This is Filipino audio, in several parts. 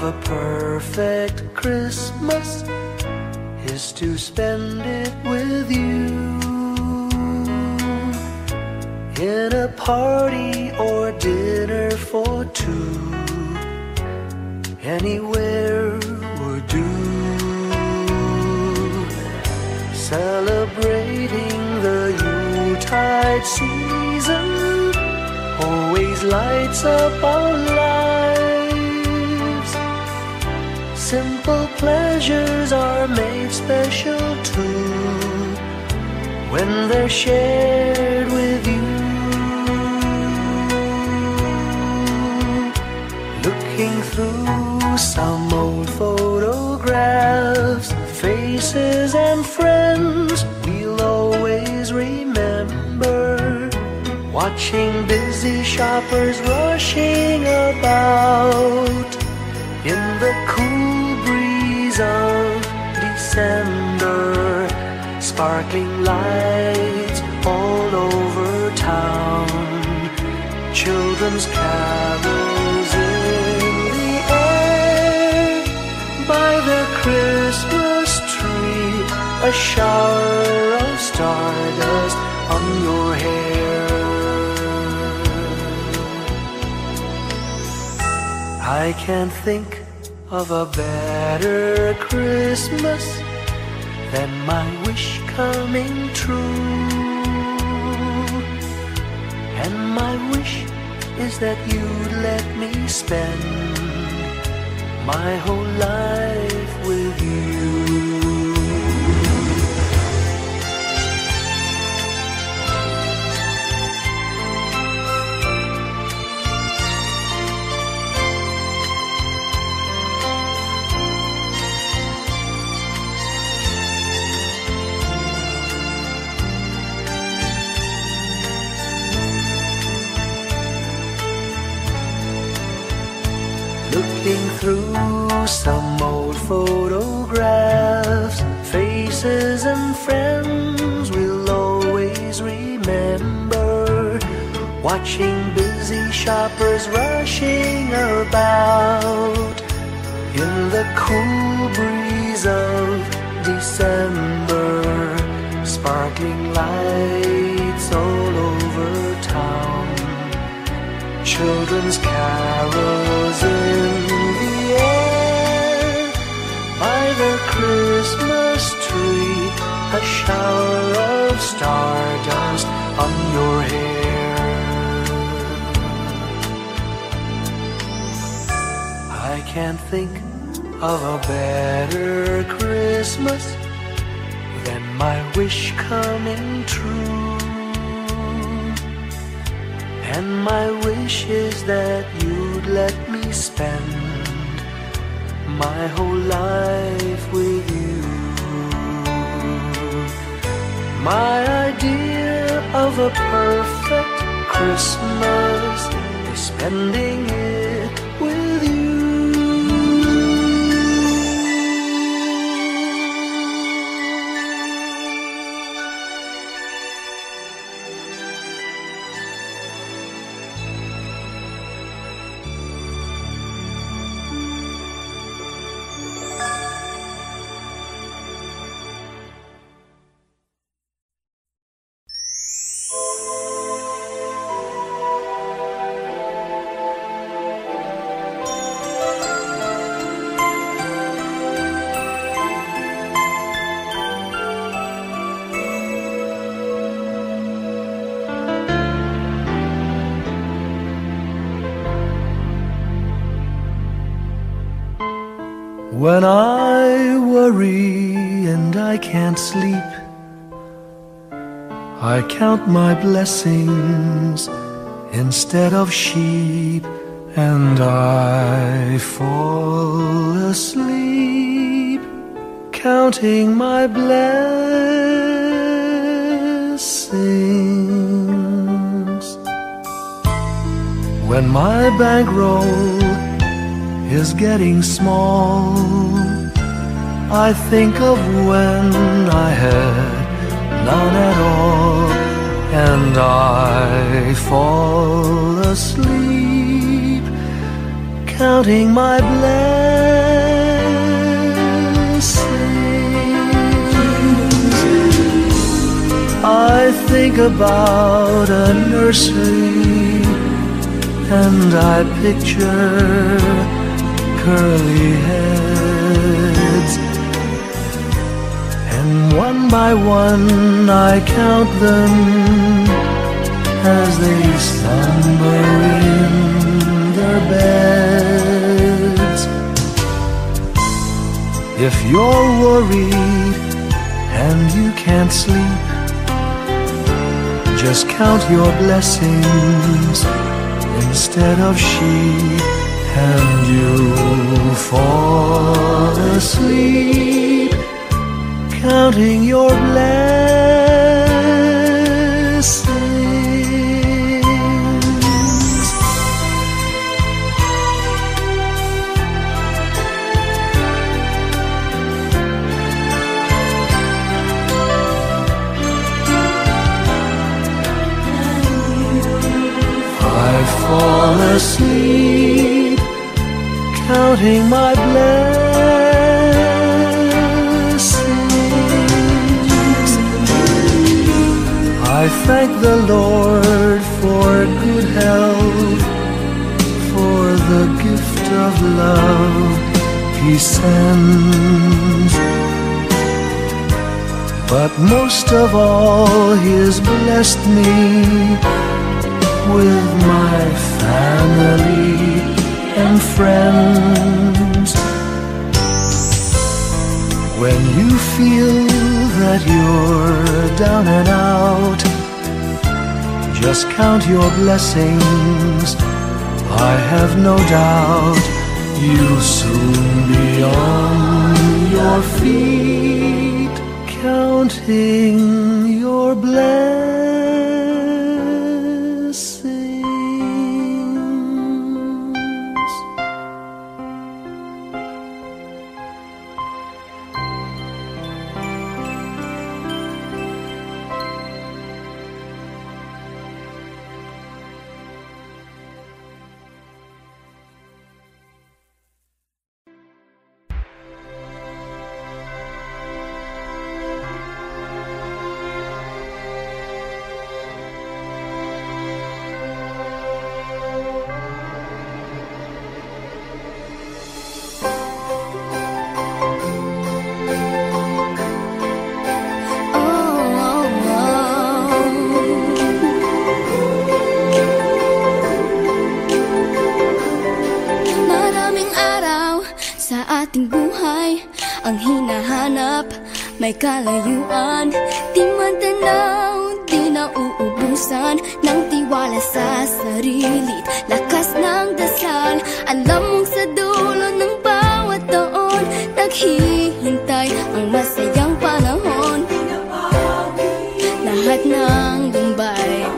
of a perfect Christmas is to spend it with you, in a party or dinner for two, anywhere would do. Celebrating the Yuletide season always lights up our lives. Simple pleasures are made special too when they're shared with you. Looking through some old photographs, faces and friends we'll always remember, watching busy shoppers rushing about in the cool breeze of December, sparkling lights all over town, children's carols in the air, by the Christmas tree, a shower of stardust on your hair. I can't think of a better Christmas than my wish coming true. And my wish is that you'd let me spend my whole life with you. Looking through some old photographs, faces and friends we'll always remember, watching busy shoppers rushing about in the cool breeze of December, sparkling lights all over town, children's carols in the air, by the Christmas tree, a shower of stardust on your hair. I can't think of a better Christmas than my wish coming true. And my wish is that you'd let me spend my whole life with you. My idea of a perfect Christmas is spending it with you. When I worry and I can't sleep, I count my blessings instead of sheep, and I fall asleep counting my blessings. When my bankroll is getting small, I think of when I had none at all, and I fall asleep counting my blessings. I think about a nursery and I picture curly heads, and one by one I count them as they slumber in their beds. If you're worried and you can't sleep, just count your blessings instead of sheep, and you'll fall asleep counting your blessings. I fall asleep counting my blessings. I thank the Lord for good health, for the gift of love He sends, but most of all He has blessed me with my family and friends. When you feel that you're down and out, just count your blessings. I have no doubt you'll soon be on your feet, counting your blessings. Ang hinahanap, may kalayuan, di man tanaw, di nauubusan ng tiwala sa sarili't lakas ng dasal. Alam mong sa dulo ng bawat taon, naghihintay ang masayang panahon. Lahat ng lumbay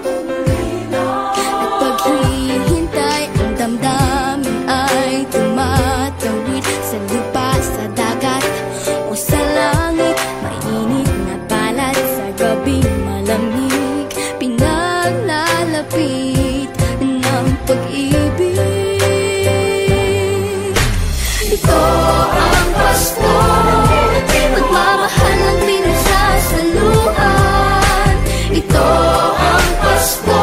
at paghihintay, ang damdamin ay tumatawid sa lupa, sa dagat o sa langit. Mainit na palad sa gabing malamig, pinaglalapit ng pag-ibig. Ito ang Pasko, pagmamahal ng pinagsasaluhan. Ito ang Pasko,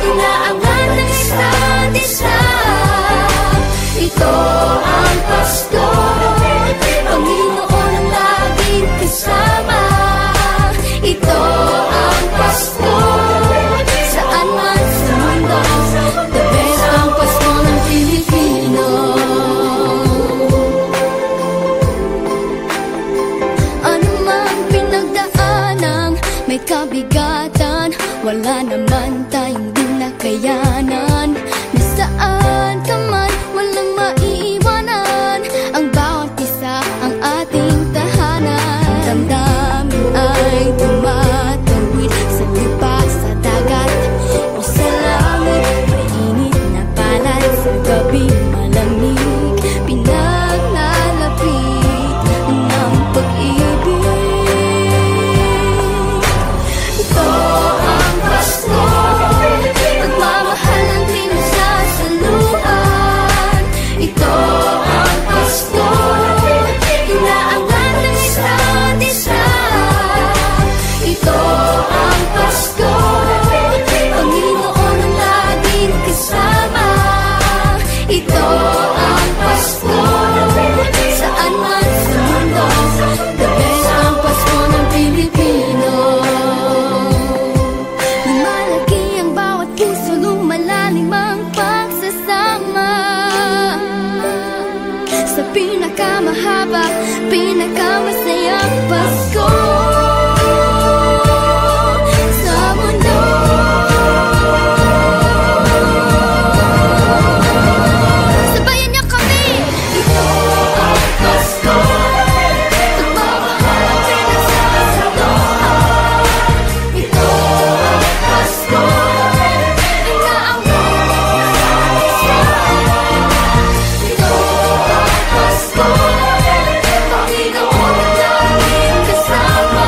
inaabangan ng isa't isa. Ito ang Pasko, Panginoon ang laging kasama. Ito ang Pasko, saan man sa mundo, the best ang Pasko ng Pilipino. Ano mang pinagdaanang may kabigatan, wala naman tayong di nakayanan. Nasaan ka man, walang maiiwanan, ang bawat isa ang ating tahanan. Damdamin ay tumatawid sa lupa, sa dagat o sa langit. Mainit na palad sa gabing malamig, pinaglalapit ng pag-ibig. Ito ang Pasko, pagmamahal ng pinagsasaluhan. pinakamasayang Pasko sa mundo. Sabayan niyo kami! Ito ang Pasko, nagmamahal pinagsasaluhan. Ito ang Pasko, inaamon kasama. Ito ang Pasko, Panginoon laging kasama.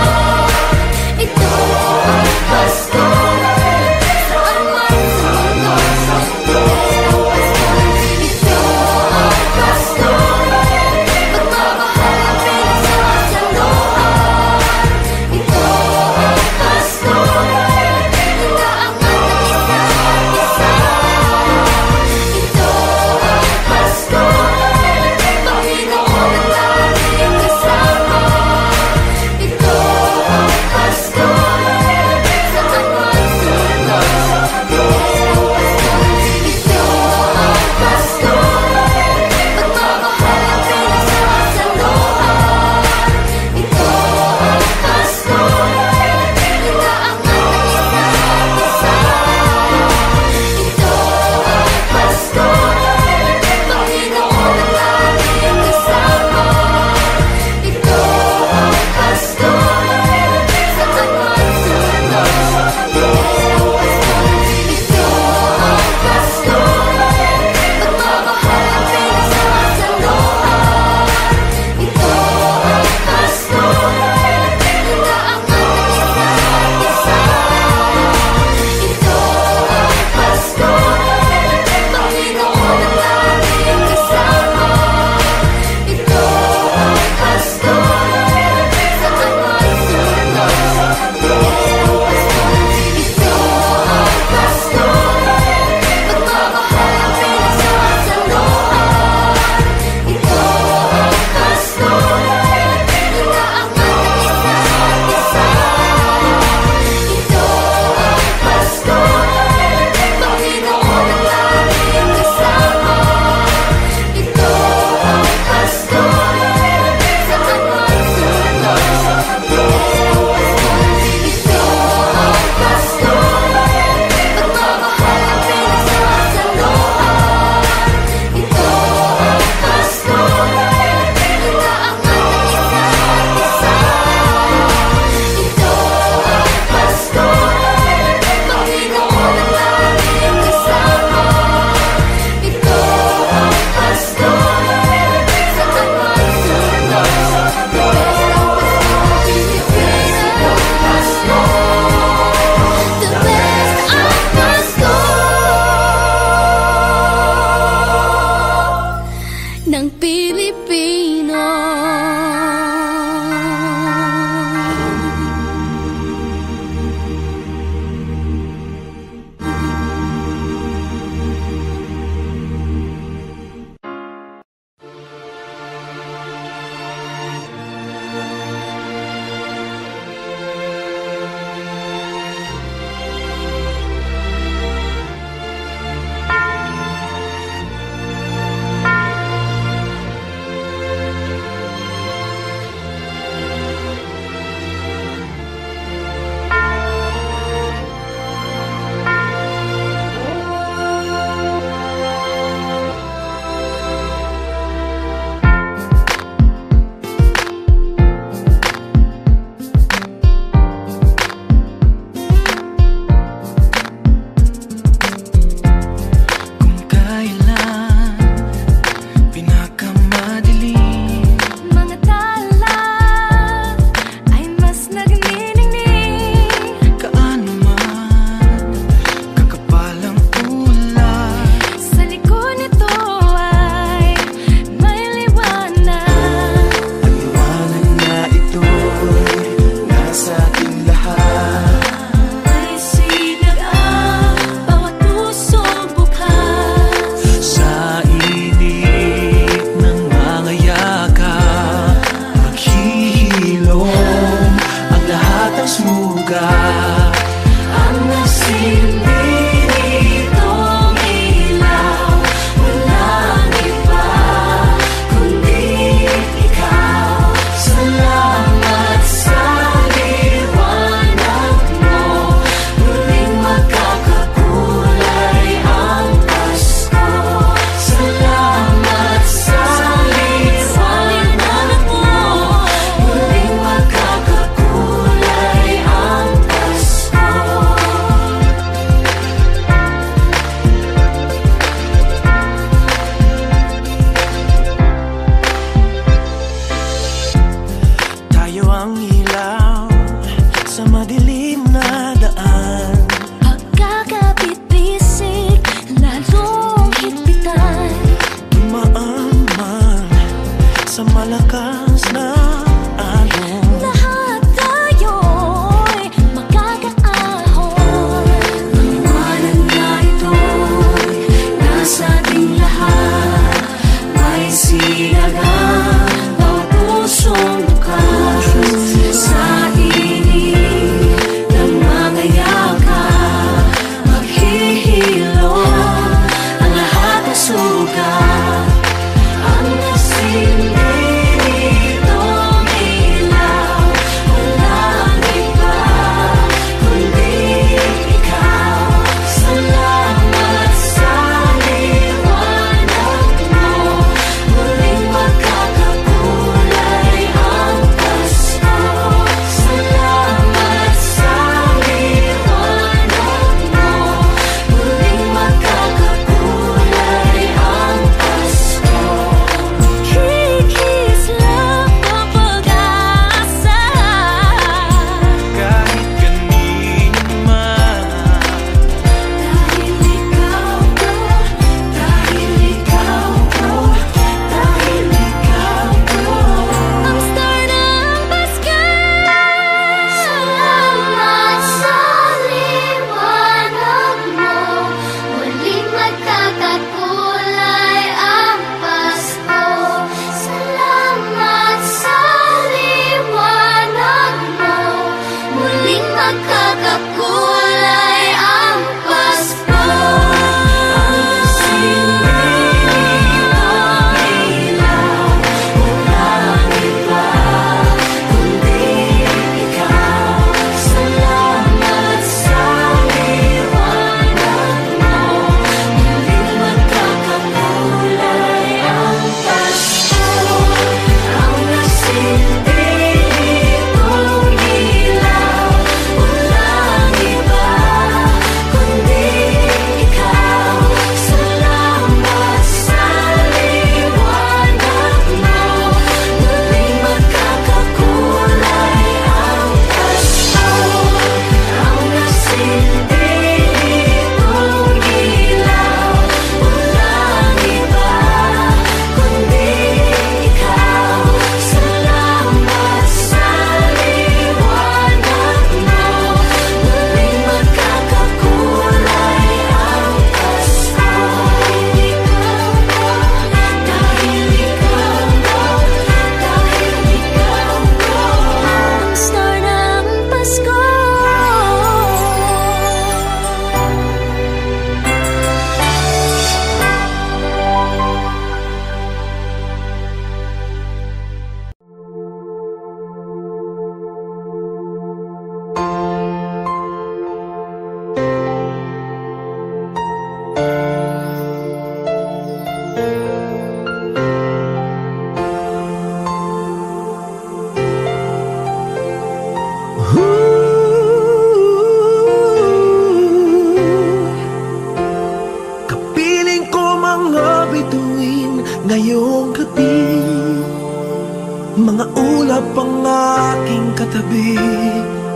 gabi,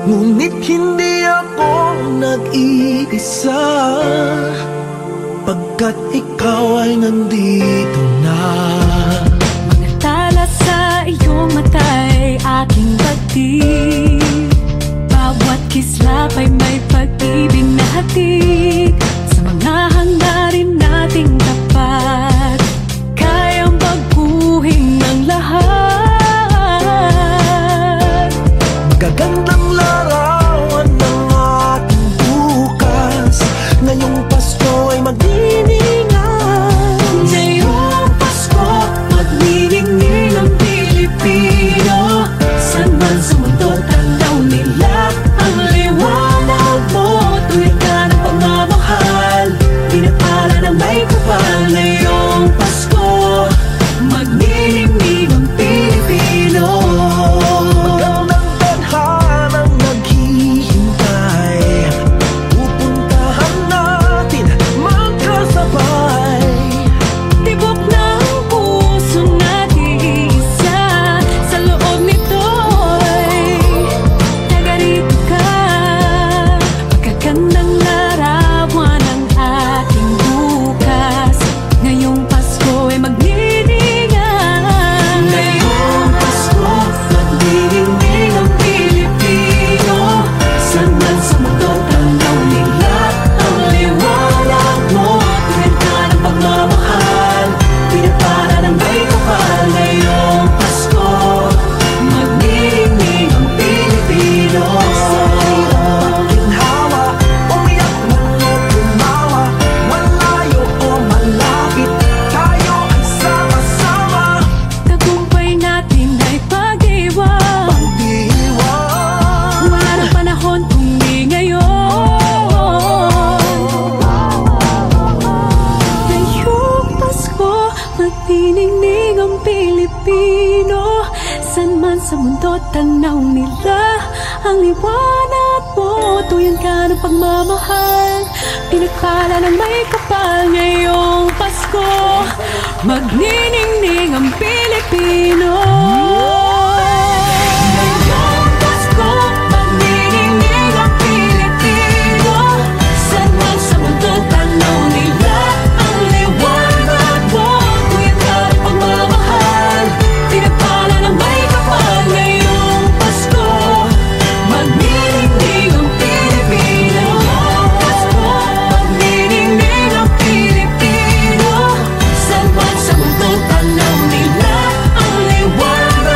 ngunit hindi ako nag-iisa, pagkat ikaw ay nandito na. Mga tala sa iyong mata'y aking batid, bawat kislap ay may pag-ibig na hatid. Sa mga hangarin nating tapat, kayang baguhin ng lahat. Magagandang larawan ng ating bukas, ngayong Pasko ay magdiningan. Ngayong Pasko, magniningning ang Pilipino. San man sa mundo, tanaw nila ang liwanag mo. Tuwid ka ng pagmamahal, pinapala ng may kapal. Ngayong Pasko, magniningning ang Pilipino. Magandang tadhanang naghihintay, pupuntahan natin magkasabay. Tibok ng puso natin isa, sa loob nito'y taga-rito ka. Magagandang larawan ang ating bukas, ngayong Pasko ay magniningan. Ngayong Pasko, magniningning ang Pilipino. San man sa mundo, tanaw nila ang liwanag mo. Tuwid ka ng pagmamahal, pinapala ng may kapal. Ngayong Pasko, magniningning ang Pilipino. Ginhawa, umiyak man o tumawa, malayo o malapit, tayo ay sama-sama. Tagumpay natin ay pag-iwan, Pag-iwan, wala ng panahon kung di ngayon. Ngayong Pasko, magniningning ang Pilipino. San man sa mundo, tanaw nila ang liwanag mo. Tuyan ka ng pagmamahal, pinagpala ng may kapal. Ngayong Pasko, magniningning ang Pilipino. Ngayong Pasko, magniningning ang Pilipino. San man sa mundo, tanaw nila ang liwanag mo. Tuyan ka ng pagmamahal, pinagpala ng may kapal. Ngayong Pasko, magniningning ang Pilipino. Pasko, magniningning ang Pilipino. San man sa mundo, tanaw nila ang liwanag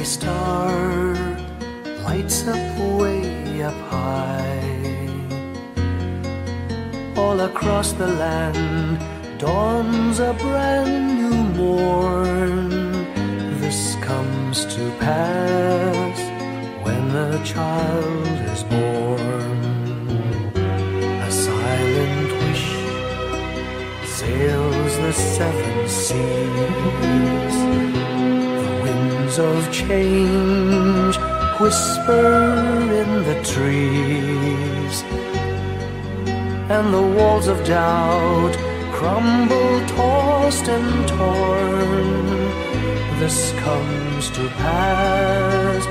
star lights up way up high. All across the land dawns a brand new morn. This comes to pass when a child is born. A silent wish sails the seven seas. The winds of change whisper in the trees, and the walls of doubt crumble, tossed and torn. This comes to pass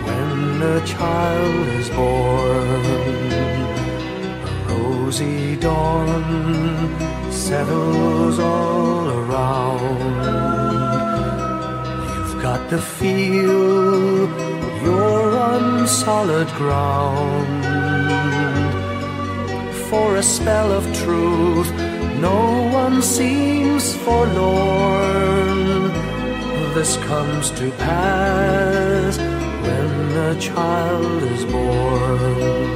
when a child is born. A rosy dawn settles all around. You've got to feel you're on solid ground. For a spell of truth, no one seems forlorn. This comes to pass when a child is born.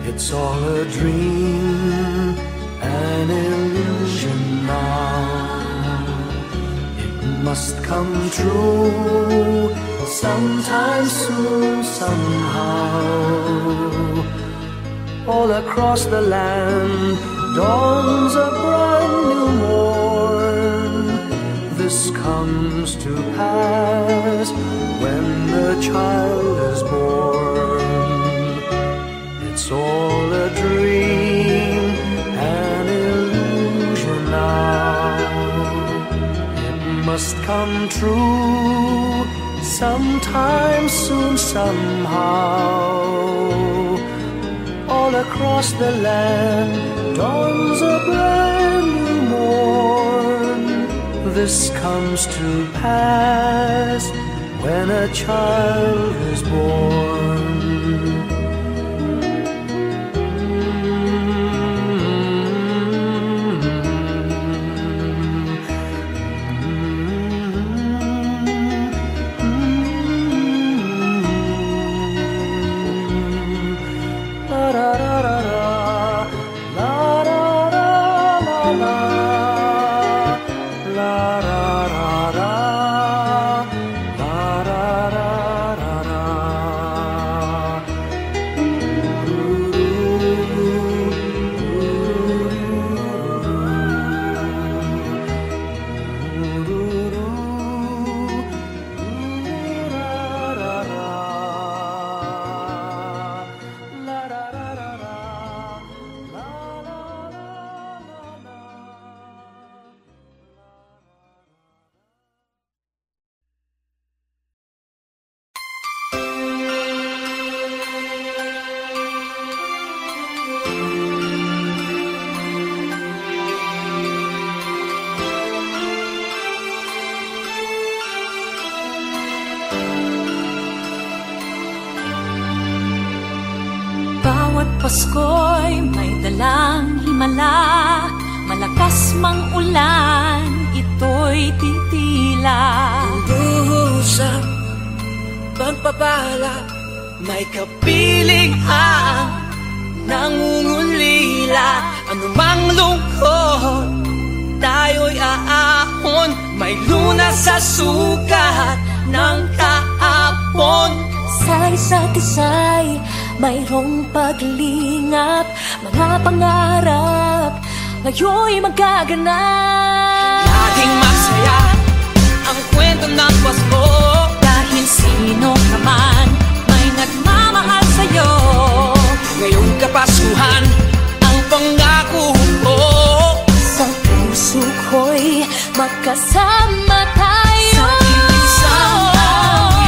It's all a dream, an illusion now. It must come true sometime soon, somehow. All across the land dawns a brand new morn. This comes to pass when the child is born. It's all a dream, an illusion now. It must come true sometime soon, somehow. All across the land dawns a brand new morn. This comes to pass when a child is born. Bawat Pasko'y may dalang himala. Malakas mang ulan, ito'y titila. Usap, pagpapala, may kapiling ang nangungulila. Anumang lungkot, tayo'y aahon. May lunas sa sukat ng kahapon. Sa isa't isa'y mayroong paglingap. Mga pangarap ngayon'y magaganap. Laging masaya ang kwento ng Pasko. Dahil sino ka man may nagmamahal sa'yo. Ngayong Kapaskuhan ang pangako ko. Sa puso ko'y magkasama tayo. Sa iisang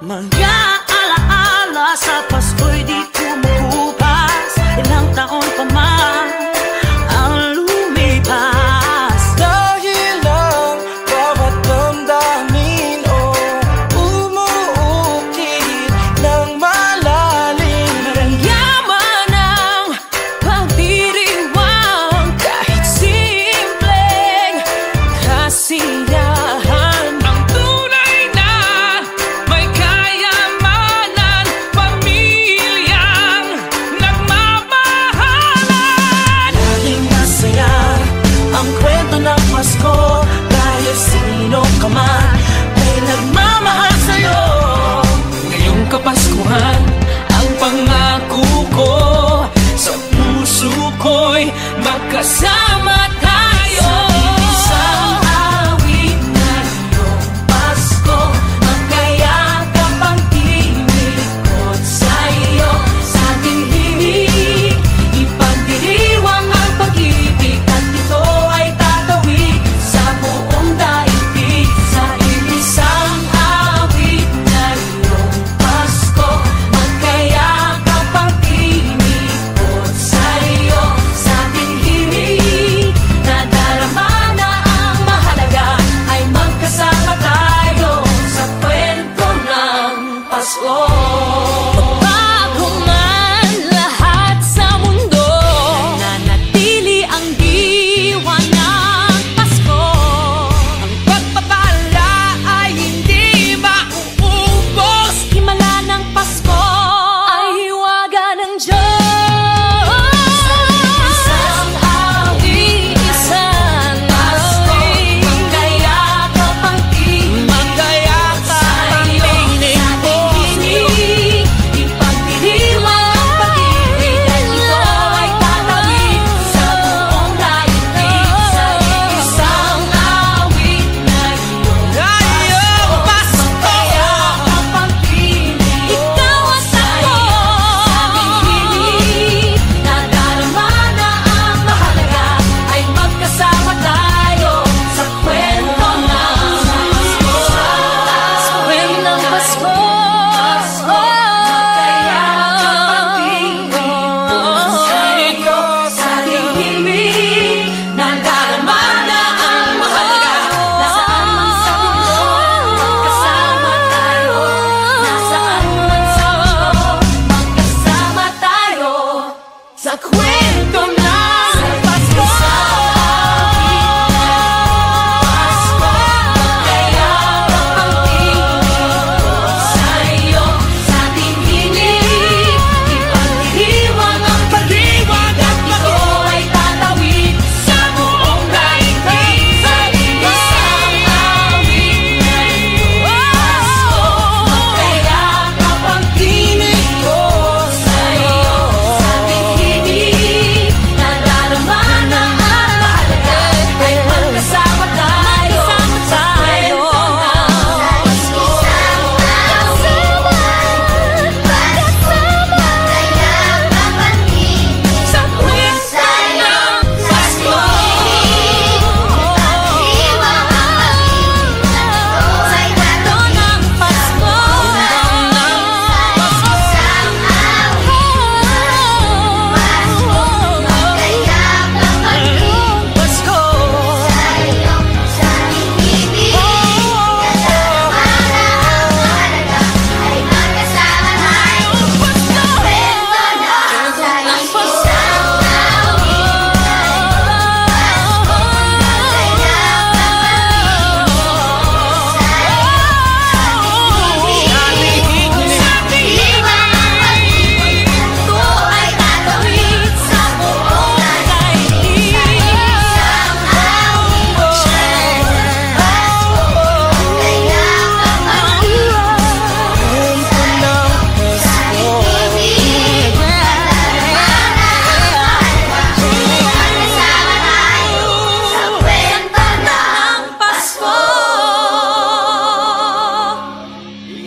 Mga alaala sa Pasko'y di kumukupas. Ilang taon pa man ang lumipas. Dahil ang bawat damdamin umuukit ng malalim. Naramdaman ang pagdiriwang kahit simpleng kasiyahan. Ang tunay na may kayamanan, pamilyang nagmamahalan. Laging masaya ang kwento ng Pasko, dahil sino ka man ay nagmamahal sa'yo. Ngayong Kapaskuhan, ang pangako ko sa puso ko'y magkasama tayo. Isang awit na iyong Pasko, magkayakap ang tinipot sa'yo. Sa ating himig, ipagdiriwang ang pag-ibig, at ito ay tatawid sa buong daigdig. Sa isang awit na iyong Pasko, magkayakap ang tinipot sa'yo. Sa ating himig, nadarama na ang mahalaga, ay magkasama tayo sa kwento ng Pasko. Bago man lahat sa mundo, nananatili ang diwa ng Pasko. Ang pagpapala ay hindi mauubos. Himala ng Pasko ay hiwaga ng Diyos. Isang awit, isang awit, magkayakap ang tinig, ipagdiriwang ang pag-ibig, at ito ay tatawid sa buong daigdig. Sa isang awit na iyong Pasko, magkayakap ang tinig, ikaw at ako. Sa himig, nadarama na ang mahalaga, ay magkasama tayo sa kwento ng Pasko. Sa kwento ng Pasko, magkayakap ang tinig sa'yo. Sa himig, nadarama na ang mahalaga, nasaan man sa mundo, magkasama tayo. Nasaan man sa mundo, magkasama tayo sa kwento ng Pasko. Magkayakap ang tinig sa'yo. Sa ating himig, ipagdiriwang ang pag-ibig, at ito ay tatawid sa buong daigdig. Sa isang awit na iyong Pasko, magkayakap ang tinig ko sa'yo. Sa ating himig, nadarama na ang mahalaga, ay magkasama tayo sa kwento ng Pasko. Sa kwento ng Pasko.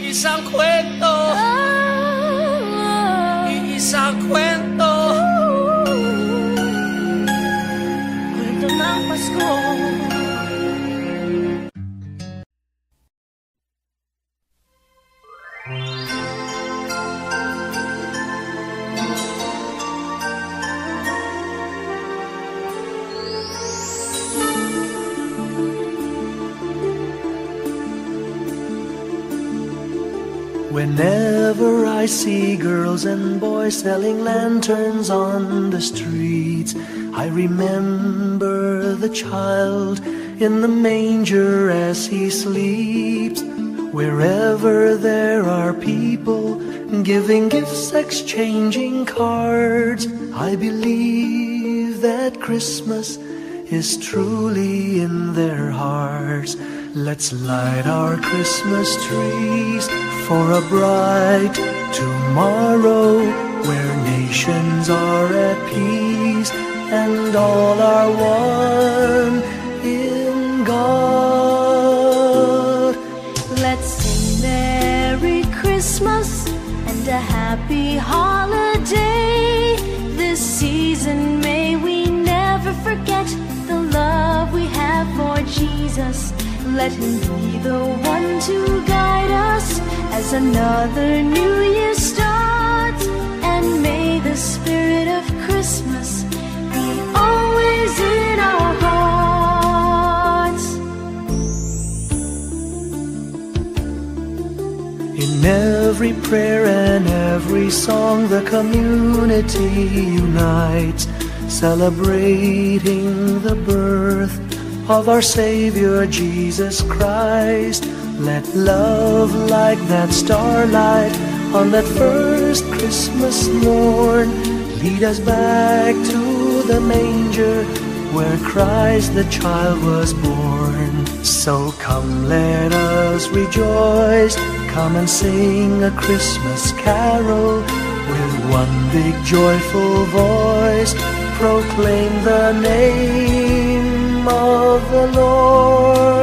Isang kwento, isang kwento. Kwento ng Pasko. Whenever I see girls and boys selling lanterns on the streets, I remember the child in the manger as he sleeps. Wherever there are people giving gifts, exchanging cards, I believe that Christmas is truly in their hearts. Let's light our Christmas trees for a bright tomorrow, where nations are at peace and all are one in God. Let's sing Merry Christmas and a happy holiday. This season may we never forget the love we have for Jesus. Let him be the one to guide us as another new year starts. And may the spirit of Christmas be always in our hearts. In every prayer and every song, the community unites, celebrating the birth of our Savior Jesus Christ. Let love like that starlight on that first Christmas morn lead us back to the manger where Christ the child was born. So come, let us rejoice, come and sing a Christmas carol with one big joyful voice, proclaim the name of the Lord.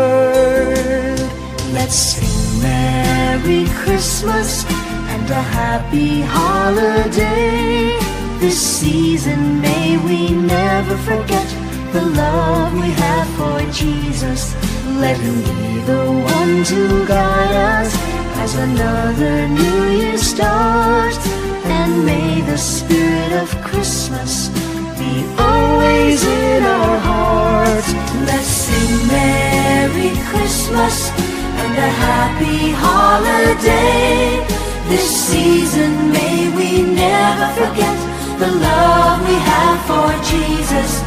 Let's sing Merry Christmas and a happy holiday. This season may we never forget the love we have for Jesus. Let him be the one to guide us as another new year starts. And may the spirit of Christmas be always in our hearts. Let's sing Merry Christmas and a happy holiday. This season may we never forget the love we have for Jesus.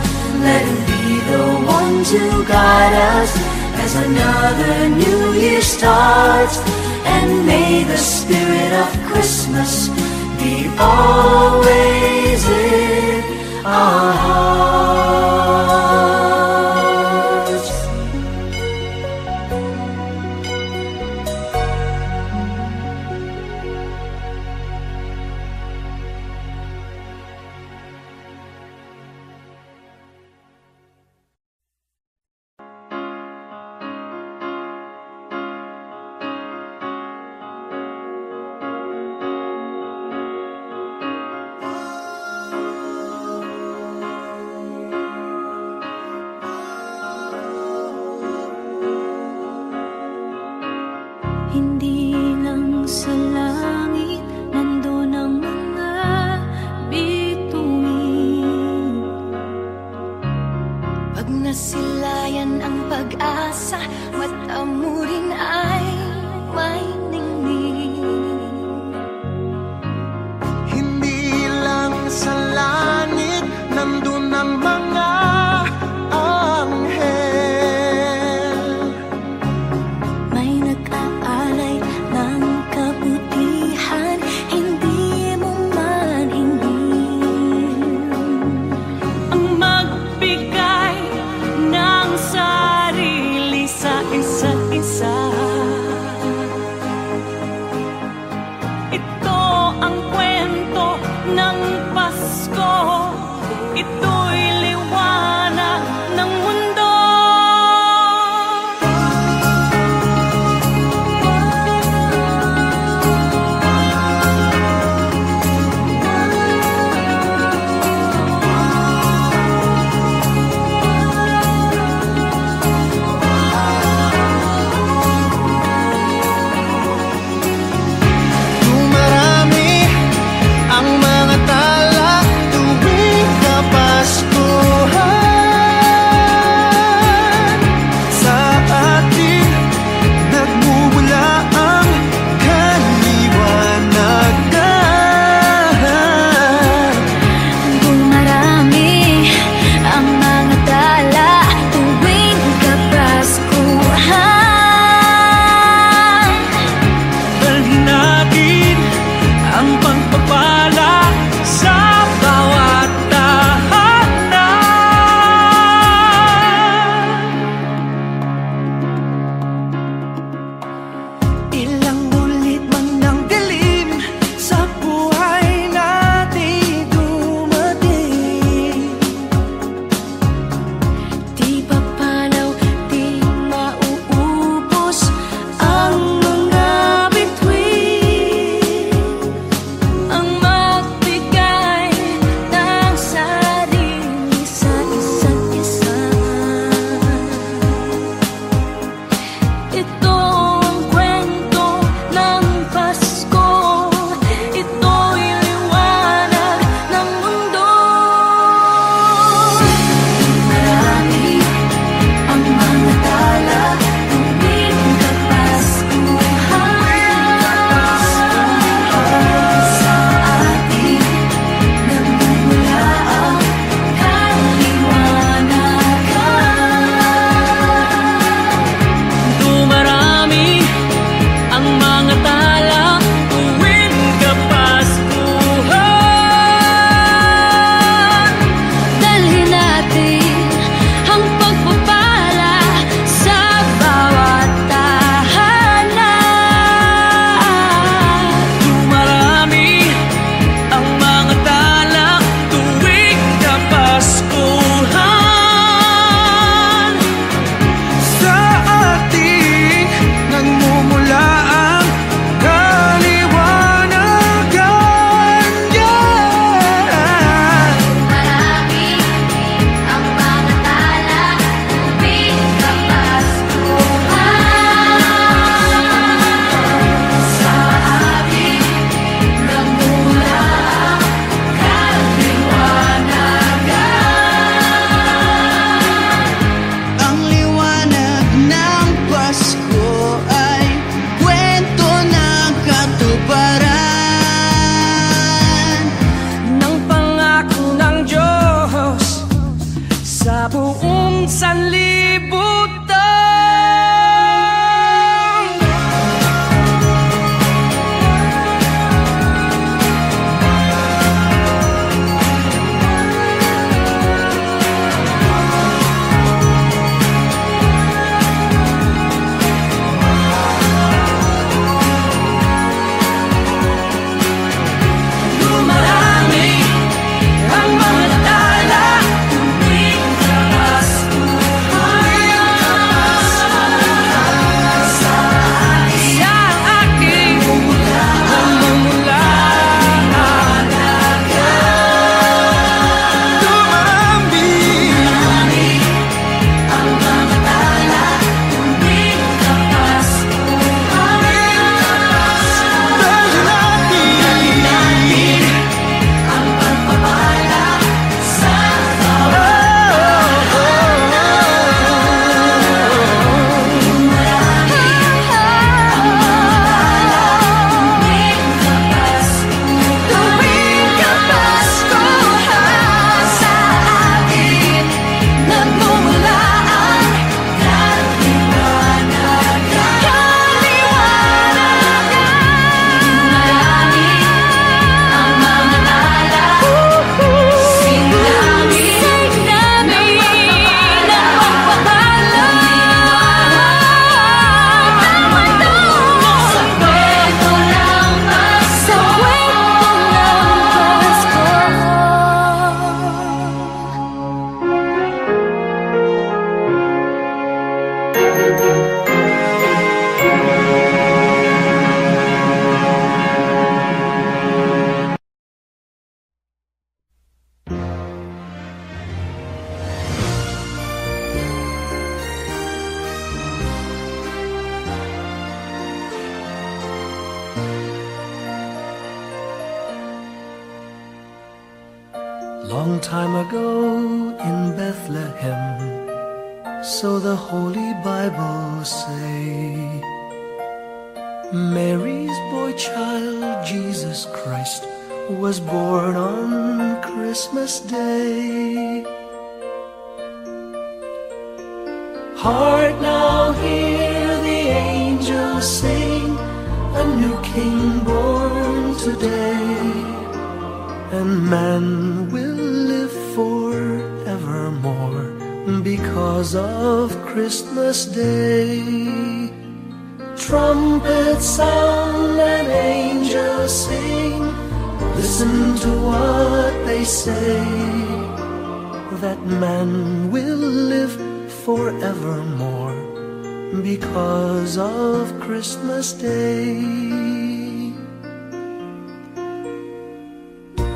Let him be the one to guide us as another new year starts. And may the spirit of Christmas be always in our hearts. Long time ago in Bethlehem, so the Holy Bible say, Mary's boy child, Jesus Christ, was born on Christmas Day. Hark now, hear the angels sing, a new King born today, and man will live forevermore because of Christmas Day. Trumpets sound and angels sing, listen to what they say, that man will live forevermore because of Christmas Day.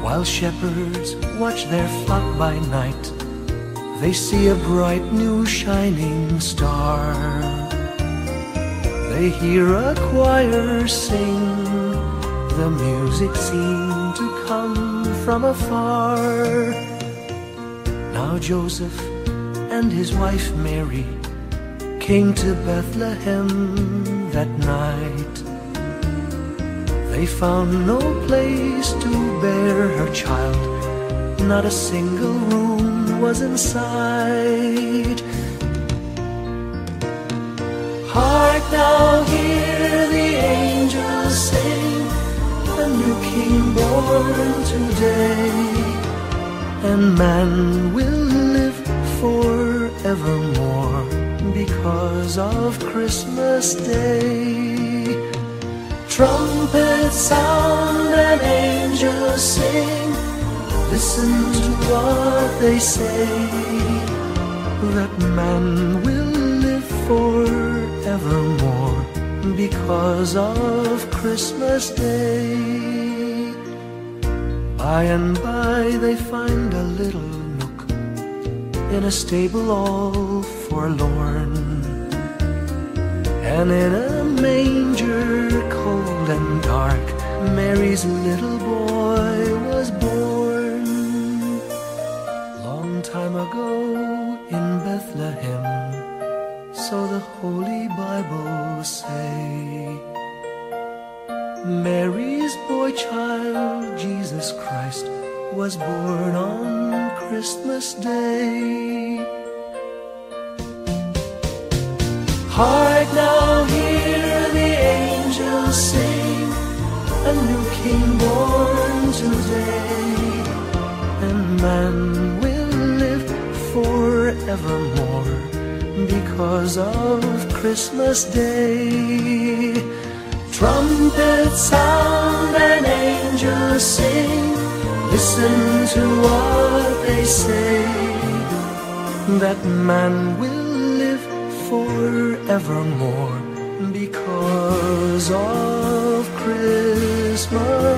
While shepherds watch their flock by night, they see a bright new shining star. They hear a choir sing, the music seemed to come from afar. Now Joseph and his wife Mary came to Bethlehem that night. They found no place to bear her child, not a single room was in sight. Hark now, hear the angels sing, a new King born today, and man will live forevermore because of Christmas Day. Trumpets sound and angels sing, listen to what they say, that man will live forevermore because of Christmas Day. By and by they find a little nook in a stable all forlorn, and in a manger cold and dark, Mary's little boy was born. Long time ago in Bethlehem, so the Holy Bible say, Mary's boy child, Jesus Christ, was born on Christmas Day. Hark now, hear the angels sing, a new King born today, and man will live forevermore because of Christmas Day. Trumpets sound and angels sing, listen to what they say, that man will live forevermore because of Christmas